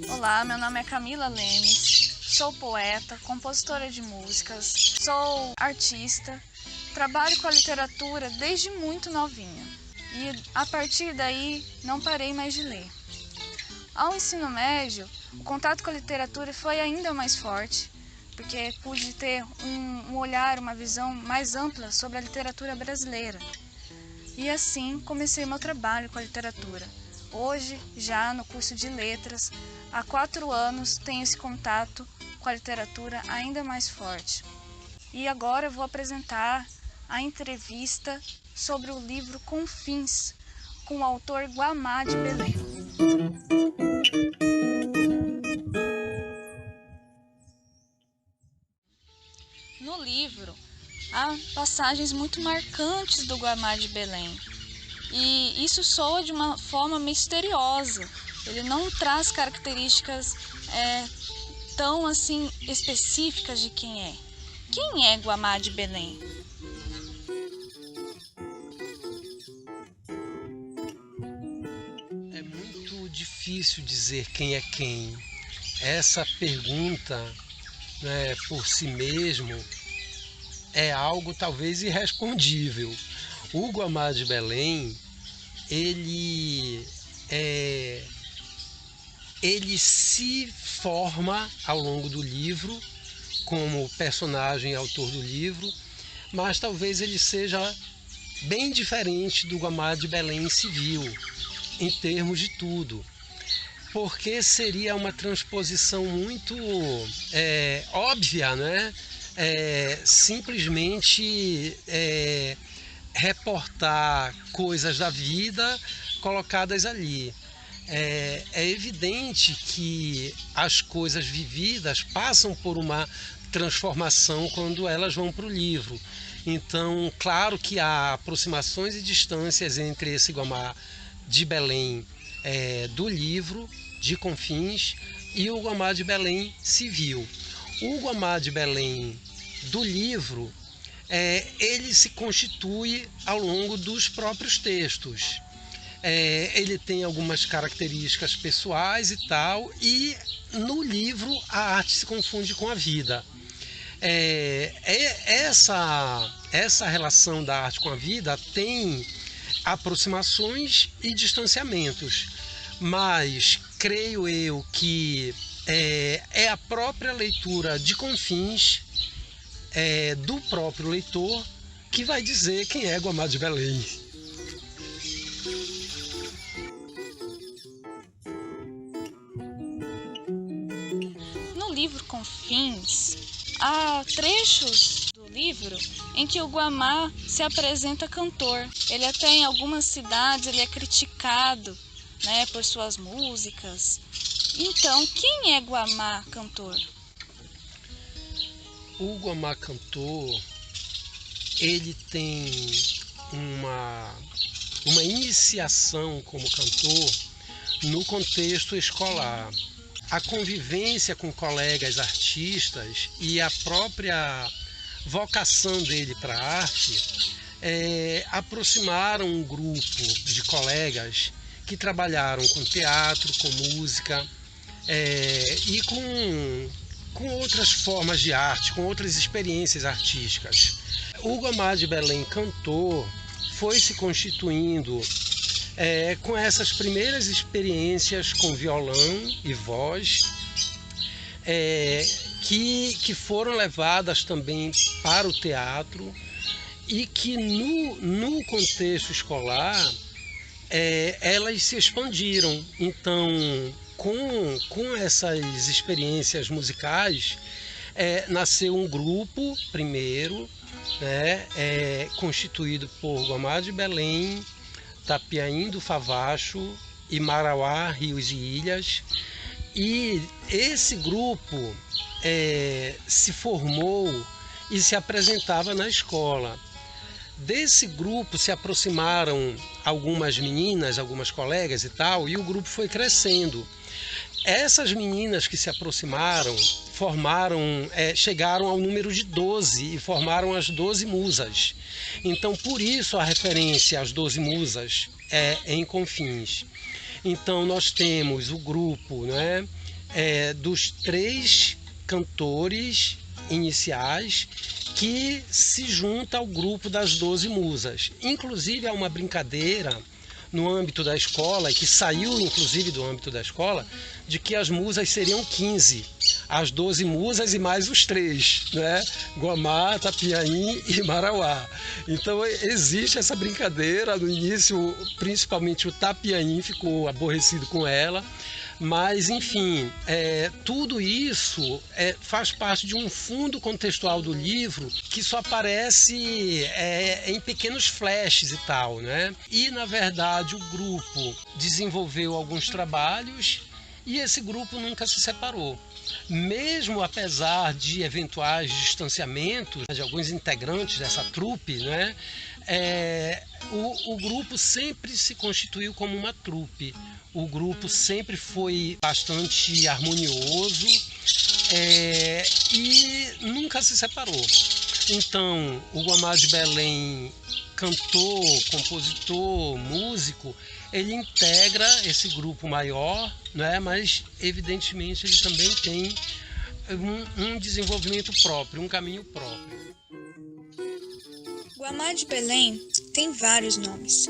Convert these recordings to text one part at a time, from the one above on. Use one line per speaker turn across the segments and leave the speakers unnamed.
Olá, meu nome é Camila Lemes, sou poeta, compositora de músicas, sou artista, trabalho com a literatura desde muito novinha e a partir daí não parei mais de ler. Ao ensino médio, o contato com a literatura foi ainda mais forte, porque pude ter um olhar, uma visão mais ampla sobre a literatura brasileira. E assim comecei meu trabalho com a literatura. Hoje, já no curso de letras, há 4 anos tenho esse contato com a literatura ainda mais forte. E agora eu vou apresentar a entrevista sobre o livro Confins, com o autor Guamá de Belém. No livro, há passagens muito marcantes do Guamá de Belém. E isso soa de uma forma misteriosa. Ele não traz características tão assim específicas de quem é. Quem é Guamá de Belém?
É muito difícil dizer quem é quem. Essa pergunta, né, por si mesmo, é algo talvez irrespondível. O Guamá de Belém, ele ele se forma ao longo do livro como personagem e autor do livro, mas talvez ele seja bem diferente do Guamá de Belém civil, em termos de tudo, porque seria uma transposição muito óbvia, né? Simplesmente reportar coisas da vida colocadas ali. É evidente que as coisas vividas passam por uma transformação quando elas vão para o livro. Então, claro que há aproximações e distâncias entre esse Guamá de Belém do livro, de Confins, e o Guamá de Belém civil. O Guamá de Belém do livro, ele se constitui ao longo dos próprios textos. Ele tem algumas características pessoais e tal, e no livro a arte se confunde com a vida. Essa relação da arte com a vida tem aproximações e distanciamentos, mas creio eu que é a própria leitura de Confins, do próprio leitor, que vai dizer quem é Guamá de Belém.
No livro Confins, há trechos do livro em que o Guamá se apresenta cantor. Ele até em algumas cidades ele é criticado, né, por suas músicas. Então, quem é Guamá cantor?
O Guamá cantor, ele tem uma iniciação como cantor no contexto escolar. A convivência com colegas artistas e a própria vocação dele para a arte aproximaram um grupo de colegas que trabalharam com teatro, com música e com outras formas de arte, com outras experiências artísticas. O Guamá de Belém cantor foi se constituindo com essas primeiras experiências com violão e voz, que foram levadas também para o teatro e que no contexto escolar elas se expandiram. Então, com essas experiências musicais, nasceu um grupo primeiro, né, constituído por Guamá de Belém, Tapiaim do Favacho e Marauá, Rios e Ilhas. E esse grupo se formou e se apresentava na escola. Desse grupo se aproximaram algumas meninas, algumas colegas e tal, e o grupo foi crescendo. Essas meninas que se aproximaram chegaram ao número de 12 e formaram as 12 musas. Então, por isso a referência às 12 musas em Confins. Então nós temos o grupo, né, dos 3 cantores iniciais que se junta ao grupo das 12 musas. Inclusive há uma brincadeira no âmbito da escola, que saiu inclusive do âmbito da escola, de que as musas seriam 15, as 12 musas e mais os 3, né? Guamá, Tapiaim e Marauá. Então existe essa brincadeira. No início, principalmente o Tapiaim ficou aborrecido com ela, mas enfim, tudo isso faz parte de um fundo contextual do livro que só aparece em pequenos flashes e tal, né? E na verdade o grupo desenvolveu alguns trabalhos e esse grupo nunca se separou. Mesmo apesar de eventuais distanciamentos de alguns integrantes dessa trupe, né? O grupo sempre se constituiu como uma trupe. O grupo sempre foi bastante harmonioso e nunca se separou. Então, o Guamá de Belém, cantor, compositor, músico, ele integra esse grupo maior, né? Mas evidentemente ele também tem um desenvolvimento próprio, um caminho próprio.
Guamá de Belém tem vários nomes,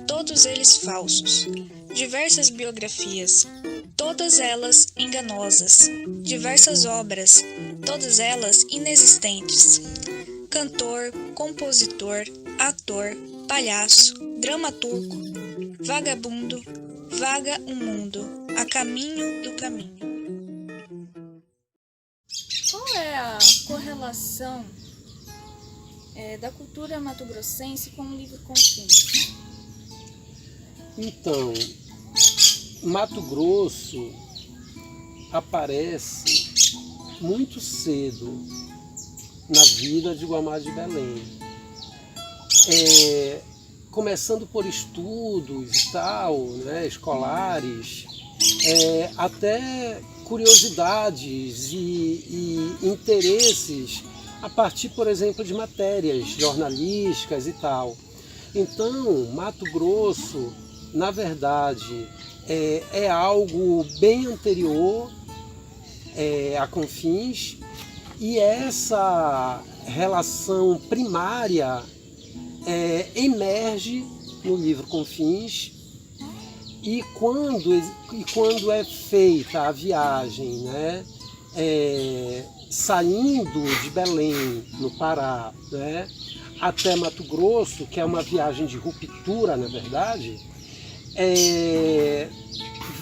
todos eles falsos, diversas biografias, todas elas enganosas, diversas obras, todas elas inexistentes. Cantor, compositor, ator, palhaço, dramaturgo, vagabundo, vaga o mundo, a caminho do caminho.
Qual é a correlação da cultura mato-grossense com o livro Confins?
Então, Mato Grosso aparece muito cedo na vida de Guamá de Belém. Começando por estudos e tal, né, escolares, até curiosidades e interesses a partir, por exemplo, de matérias jornalísticas e tal. Então, Mato Grosso, na verdade, é algo bem anterior a Confins, e essa relação primária emerge no livro Confins, e quando é feita a viagem, né, saindo de Belém, no Pará, né, até Mato Grosso, que é uma viagem de ruptura, na verdade,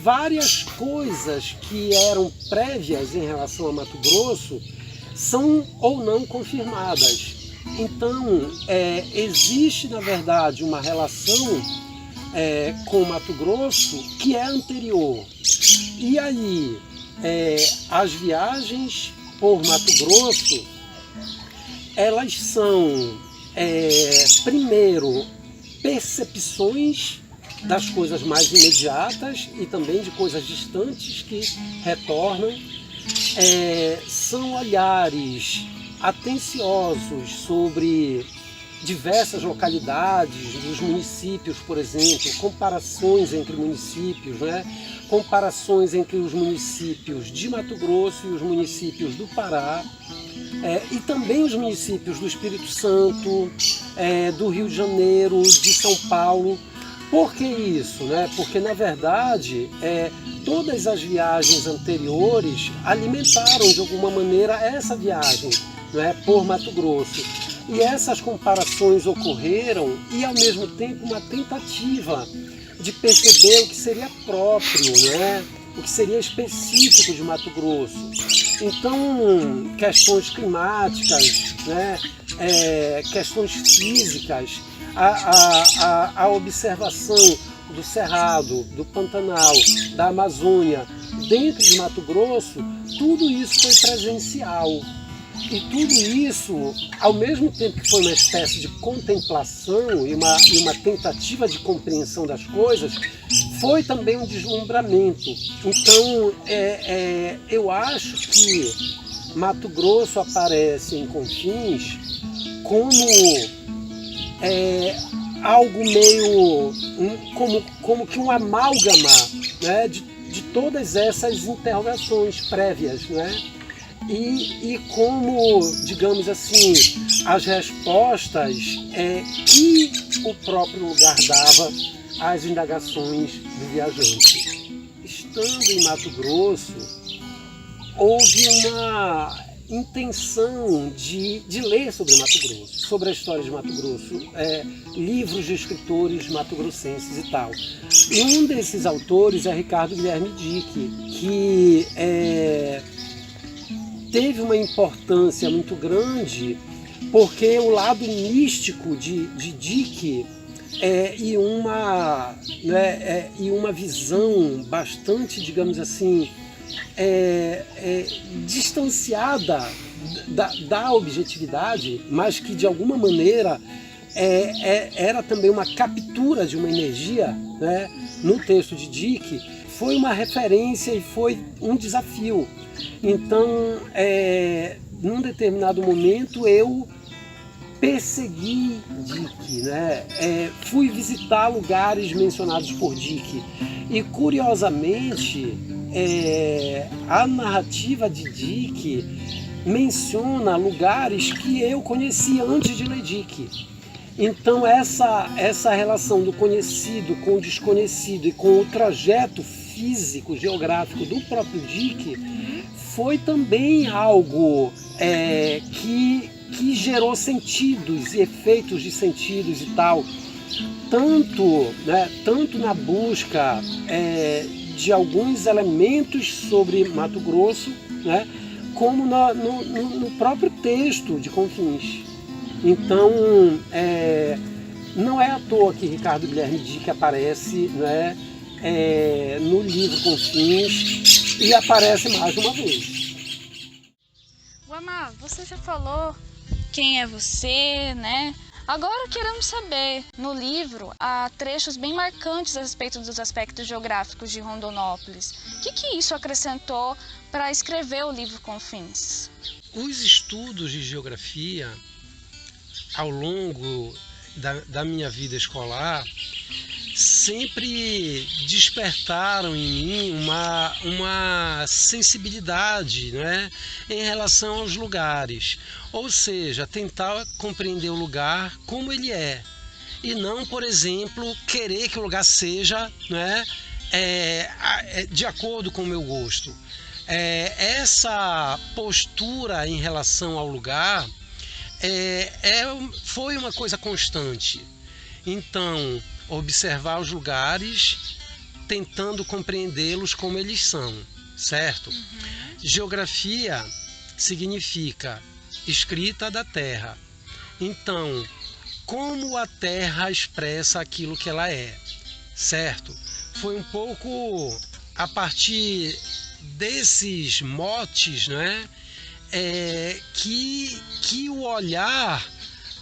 várias coisas que eram prévias em relação a Mato Grosso são ou não confirmadas. Então, existe, na verdade, uma relação com Mato Grosso que é anterior. E aí, as viagens por Mato Grosso, elas são, primeiro, percepções das coisas mais imediatas e também de coisas distantes que retornam. São olhares atenciosos sobre diversas localidades dos municípios, por exemplo, comparações entre municípios, né? Comparações entre os municípios de Mato Grosso e os municípios do Pará, e também os municípios do Espírito Santo, do Rio de Janeiro, de São Paulo. Por que isso, né? Porque, na verdade, todas as viagens anteriores alimentaram, de alguma maneira, essa viagem, né, por Mato Grosso. E essas comparações ocorreram e, ao mesmo tempo, uma tentativa de perceber o que seria próprio, né, o que seria específico de Mato Grosso. Então, questões climáticas, né, questões físicas, a observação do Cerrado, do Pantanal, da Amazônia, dentro de Mato Grosso, tudo isso foi presencial. E tudo isso, ao mesmo tempo que foi uma espécie de contemplação e uma tentativa de compreensão das coisas, foi também um deslumbramento. Então, eu acho que Mato Grosso aparece em Confins como algo meio como que um amálgama, né, de todas essas interrogações prévias, né? E como, digamos assim, as respostas que o próprio lugar dava às indagações do viajante. Estando em Mato Grosso, houve uma intenção de ler sobre Mato Grosso, sobre a história de Mato Grosso, livros de escritores mato-grossenses e tal. E um desses autores é Ricardo Guilherme Dick, que teve uma importância muito grande, porque o lado místico de Dick e uma visão bastante, digamos assim, distanciada da objetividade, mas que de alguma maneira era também uma captura de uma energia, né, no texto de Dick, foi uma referência e foi um desafio. Então, num determinado momento, eu persegui Dick, né? Fui visitar lugares mencionados por Dick. E, curiosamente, a narrativa de Dick menciona lugares que eu conhecia antes de ler Dick. Então, essa relação do conhecido com o desconhecido e com o trajeto físico, geográfico do próprio Dick foi também algo que gerou sentidos e efeitos de sentidos e tal, tanto na busca de alguns elementos sobre Mato Grosso, né, como no próprio texto de Confins. Então, não é à toa que Ricardo Guilherme Dick aparece, né, no livro Confins e aparece mais uma vez.
Guamá, você já falou quem é você, né? Agora queremos saber, no livro há trechos bem marcantes a respeito dos aspectos geográficos de Rondonópolis. O que isso acrescentou para escrever o livro Confins?
Os estudos de geografia, ao longo da minha vida escolar, sempre despertaram em mim uma sensibilidade, né, em relação aos lugares. Ou seja, tentar compreender o lugar como ele é. E não, por exemplo, querer que o lugar seja, né, de acordo com o meu gosto. Essa postura em relação ao lugar foi uma coisa constante. Então, observar os lugares, tentando compreendê-los como eles são, certo? Uhum. Geografia significa escrita da terra. Então, como a terra expressa aquilo que ela é, certo? Foi um pouco a partir desses motes, né, que o olhar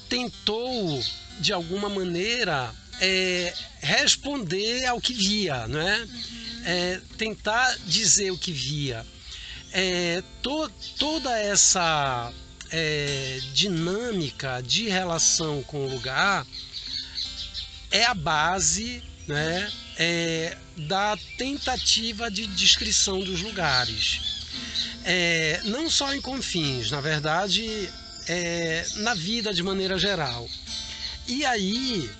tentou, de alguma maneira, responder ao que via, né? Tentar dizer o que via. Toda essa dinâmica de relação com o lugar é a base, né, da tentativa de descrição dos lugares. Não só em Confins, na verdade, na vida de maneira geral. E aí,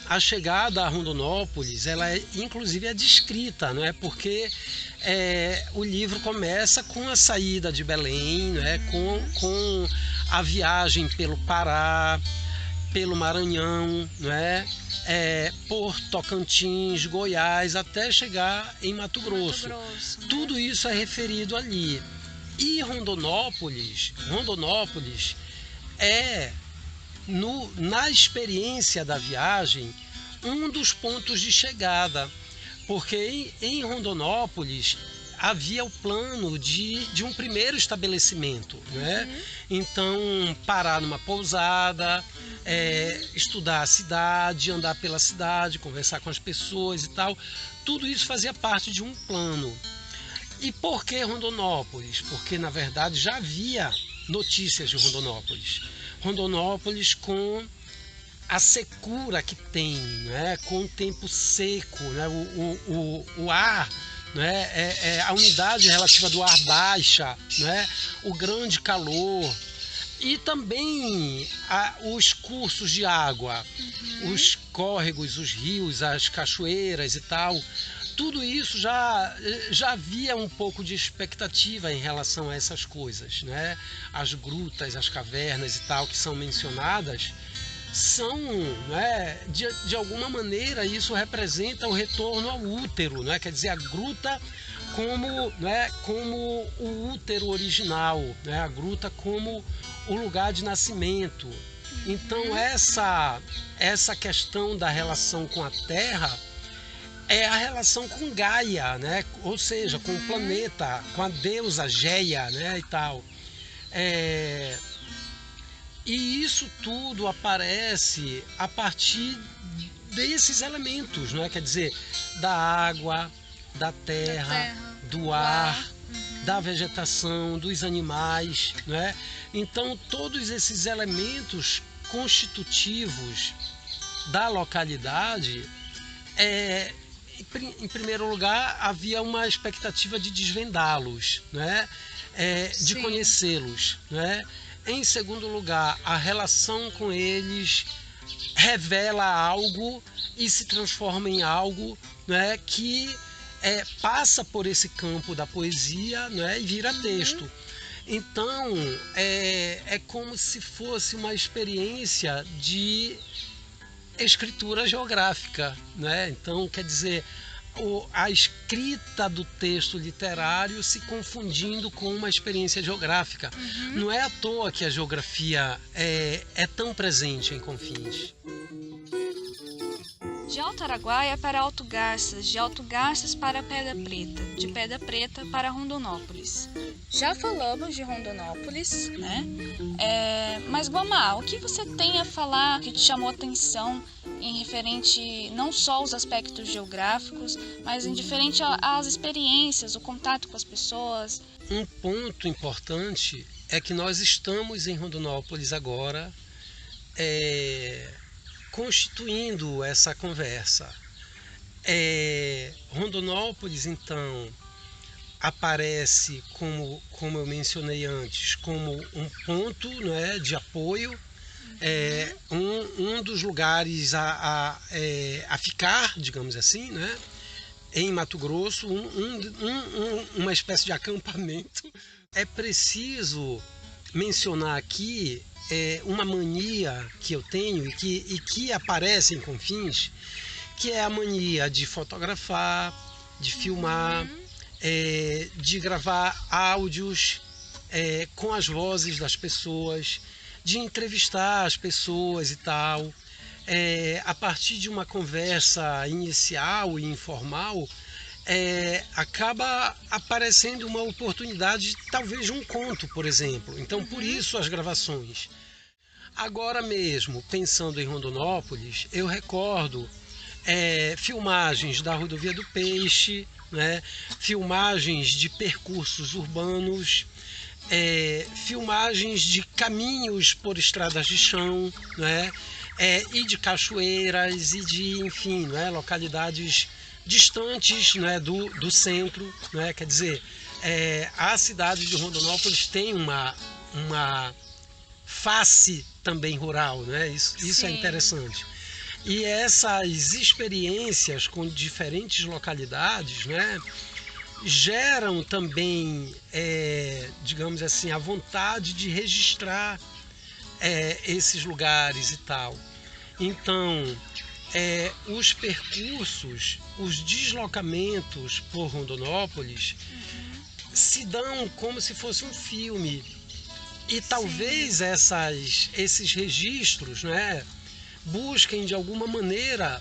a chegada a Rondonópolis, ela inclusive é descrita, não é? Porque o livro começa com a saída de Belém, né? com a viagem pelo Pará, pelo Maranhão, não é? Por Tocantins, Goiás, até chegar em Mato Grosso. Tudo isso é referido ali. E Rondonópolis é, na experiência da viagem, um dos pontos de chegada, porque em Rondonópolis havia o plano de um primeiro estabelecimento, né? Então, parar numa pousada, estudar a cidade, andar pela cidade, conversar com as pessoas e tal, tudo isso fazia parte de um plano. E por que Rondonópolis? Porque, na verdade, já havia notícias de Rondonópolis. Rondonópolis com a secura que tem, né, com o tempo seco, né, o ar, né, a umidade relativa do ar baixa, né, o grande calor, e também os cursos de água, os córregos, os rios, as cachoeiras e tal. Tudo isso já havia um pouco de expectativa em relação a essas coisas, né? As grutas, as cavernas e tal que são mencionadas são, né, de alguma maneira, isso representa o retorno ao útero, né? Quer dizer, a gruta como, né, como o útero original, né? A gruta como o lugar de nascimento. Então essa questão da relação com a Terra é a relação com Gaia, né? Ou seja, com o planeta, com a deusa Geia, né? E tal. E isso tudo aparece a partir desses elementos, né? Quer dizer, da água, da terra, do ar, da vegetação, dos animais, né? Então, todos esses elementos constitutivos da localidade, em primeiro lugar, havia uma expectativa de desvendá-los, né? De conhecê-los, né? Em segundo lugar, a relação com eles revela algo e se transforma em algo, né, que passa por esse campo da poesia, né, e vira texto. Então, é como se fosse uma experiência de escritura geográfica, né? Então, quer dizer, a escrita do texto literário se confundindo com uma experiência geográfica. Não é à toa que a geografia é tão presente em Confins.
De Alto Araguaia para Alto Garças, de Alto Garças para Pedra Preta, de Pedra Preta para Rondonópolis. Já falamos de Rondonópolis, né? Mas Guamá, o que você tem a falar que te chamou a atenção em referente não só aos aspectos geográficos, mas em diferente às experiências, o contato com as pessoas?
Um ponto importante é que nós estamos em Rondonópolis agora, constituindo essa conversa. Rondonópolis, então, aparece, como eu mencionei antes, como um ponto, né, de apoio, um dos lugares a ficar, digamos assim, né, em Mato Grosso, uma espécie de acampamento. É preciso mencionar aqui uma mania que eu tenho e que aparece em Confins, que é a mania de fotografar, de filmar, de gravar áudios com as vozes das pessoas, de entrevistar as pessoas e tal. A partir de uma conversa inicial e informal, acaba aparecendo uma oportunidade, talvez de um conto, por exemplo. Então, por isso as gravações. Agora mesmo, pensando em Rondonópolis, eu recordo filmagens da Rodovia do Peixe, né? Filmagens de percursos urbanos, filmagens de caminhos por estradas de chão, né? E de cachoeiras e de, enfim, né, localidades distantes, né, do centro, né? Quer dizer, a cidade de Rondonópolis tem uma face também rural, né? Isso é interessante. E essas experiências com diferentes localidades, né, geram também, digamos assim, a vontade de registrar esses lugares e tal. Então, os percursos, os deslocamentos por Rondonópolis se dão como se fosse um filme. E talvez esses registros, né, busquem de alguma maneira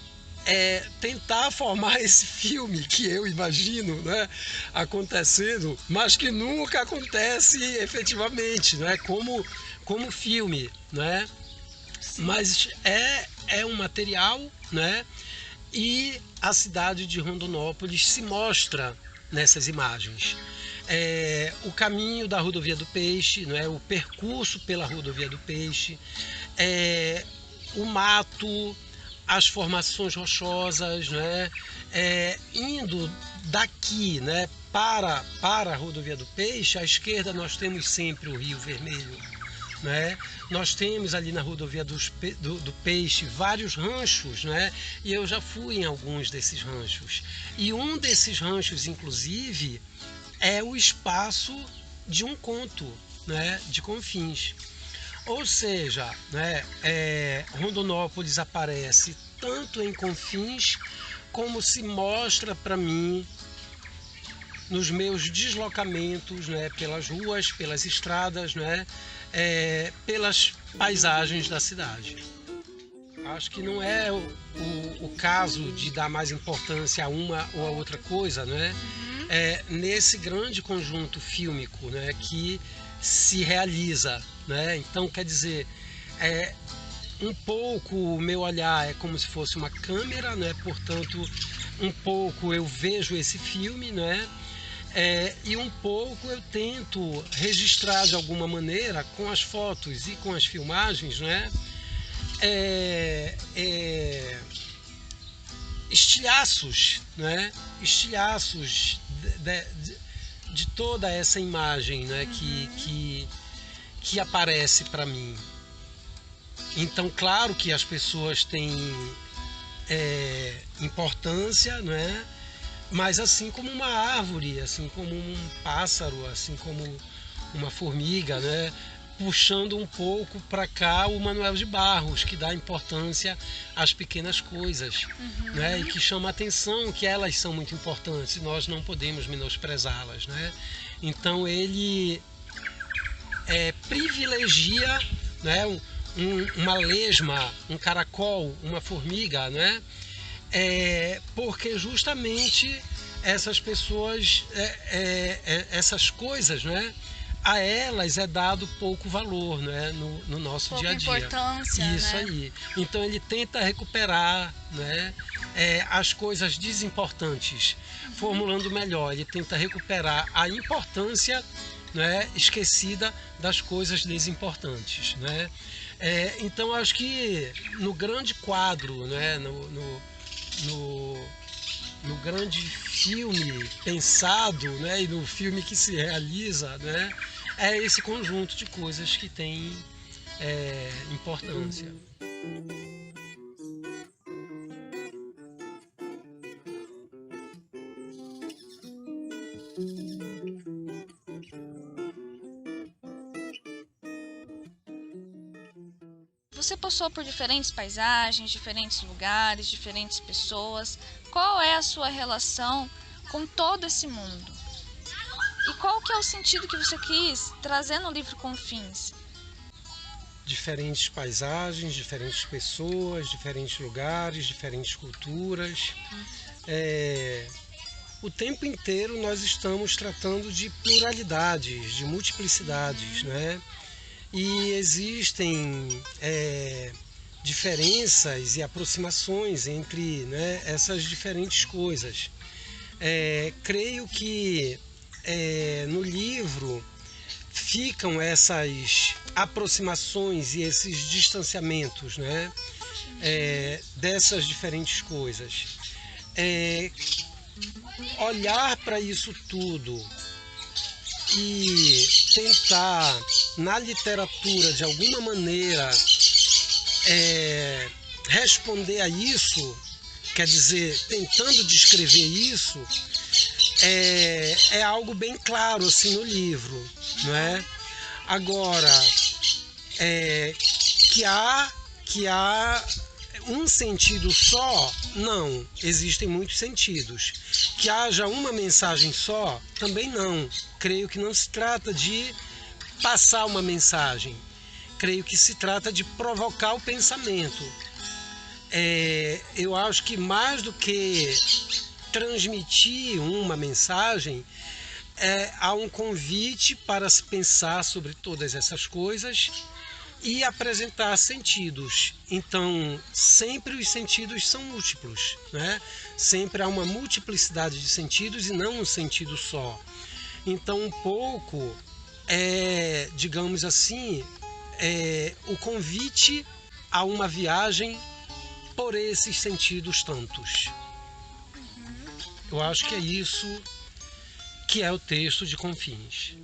tentar formar esse filme que eu imagino, né, acontecendo, mas que nunca acontece efetivamente, né, como filme, né? Mas é um material, né? E a cidade de Rondonópolis se mostra nessas imagens. O caminho da Rodovia do Peixe, né? O percurso pela Rodovia do Peixe, o mato, as formações rochosas, né? Indo daqui, né, para a Rodovia do Peixe, à esquerda nós temos sempre o Rio Vermelho, né? Nós temos ali na Rodovia do Peixe vários ranchos, né? E eu já fui em alguns desses ranchos. E um desses ranchos, inclusive, é o espaço de um conto, né, de Confins. Ou seja, né, Rondonópolis aparece tanto em Confins como se mostra para mim nos meus deslocamentos, né, pelas ruas, pelas estradas, né, pelas paisagens da cidade. Acho que não é o caso de dar mais importância a uma ou a outra coisa, né? Nesse grande conjunto fílmico, né, que se realiza, né? Então, quer dizer, um pouco o meu olhar é como se fosse uma câmera, né? Portanto, um pouco eu vejo esse filme, né? E um pouco eu tento registrar de alguma maneira com as fotos e com as filmagens, né? Estilhaços, né? Estilhaços de toda essa imagem, né? Que aparece para mim. Então, claro que as pessoas têm importância, né? Mas assim como uma árvore, assim como um pássaro, assim como uma formiga, né? Puxando um pouco para cá o Manuel de Barros, que dá importância às pequenas coisas, né? E que chama a atenção que elas são muito importantes e nós não podemos menosprezá-las, né? Então ele privilegia, né, uma lesma, um caracol, uma formiga, né? Porque justamente essas pessoas, essas coisas, né, a elas é dado pouco valor, né, no nosso dia a dia.
Pouca importância,
isso,
né?
aí. Então ele tenta recuperar, né, as coisas desimportantes. Formulando melhor, ele tenta recuperar a importância, né, esquecida das coisas desimportantes, né? Então acho que no grande quadro, né, no grande filme pensado, né, e no filme que se realiza, né, é esse conjunto de coisas que tem importância.
Você passou por diferentes paisagens, diferentes lugares, diferentes pessoas. Qual é a sua relação com todo esse mundo? E qual que é o sentido que você quis trazer no livro Confins?
Diferentes paisagens, diferentes pessoas, diferentes lugares, diferentes culturas. O tempo inteiro nós estamos tratando de pluralidades, de multiplicidades, né? E existem diferenças e aproximações entre, né, essas diferentes coisas. Creio que no livro ficam essas aproximações e esses distanciamentos, né, dessas diferentes coisas. Olhar para isso tudo e tentar, na literatura, de alguma maneira, responder a isso, quer dizer, tentando descrever isso, é algo bem claro assim no livro, não é? Agora, que há um sentido só, não, existem muitos sentidos. Que haja uma mensagem só, também não. Creio que não se trata de passar uma mensagem, creio que se trata de provocar o pensamento. Eu acho que mais do que transmitir uma mensagem, há um convite para se pensar sobre todas essas coisas e apresentar sentidos. Então, sempre os sentidos são múltiplos, né? Sempre há uma multiplicidade de sentidos e não um sentido só. Então, um pouco, digamos assim, o convite a uma viagem por esses sentidos tantos. Eu acho que é isso que é o texto de Confins.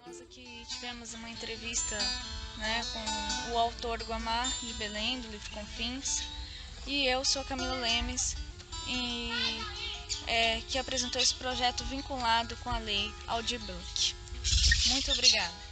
Nós aqui tivemos uma entrevista, né, com o autor Guamar de Belém, do livro Confins, e eu sou a Camila Lemes, que apresentou esse projeto vinculado com a lei Aldir Blanc. Muito obrigada.